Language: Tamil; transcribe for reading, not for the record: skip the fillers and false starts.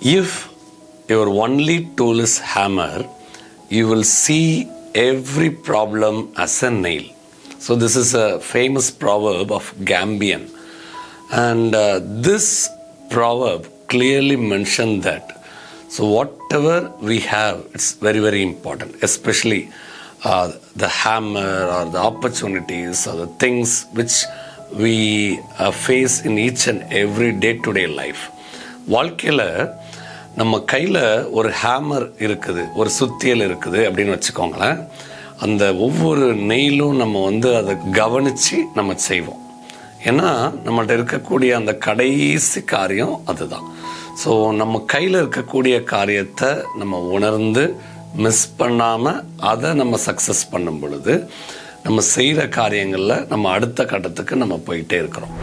If your only tool is hammer, you will see every problem as a nail. So this is a famous proverb of Gambian. And this proverb clearly mentioned that. So whatever we have, it's very, very important, especially the hammer or the opportunities or the things which we face in each and every day-to-day life. வாழ்க்கையில் நம்ம கையில் ஒரு ஹேமர் இருக்குது, ஒரு சுத்தியல் இருக்குது அப்படின்னு வச்சுக்கோங்களேன். அந்த ஒவ்வொரு நெயிலும் நம்ம அதை கவனித்து நம்ம செய்வோம். ஏன்னா நம்மள்ட்ட இருக்கக்கூடிய அந்த கடைசி காரியம் அதுதான். ஸோ நம்ம கையில் இருக்கக்கூடிய காரியத்தை நம்ம உணர்ந்து மிஸ் பண்ணாமல் அதை நம்ம சக்ஸஸ் பண்ணும் பொழுது நம்ம செய்கிற காரியங்களில் நம்ம அடுத்த கட்டத்துக்கு நம்ம போயிட்டே இருக்கிறோம்.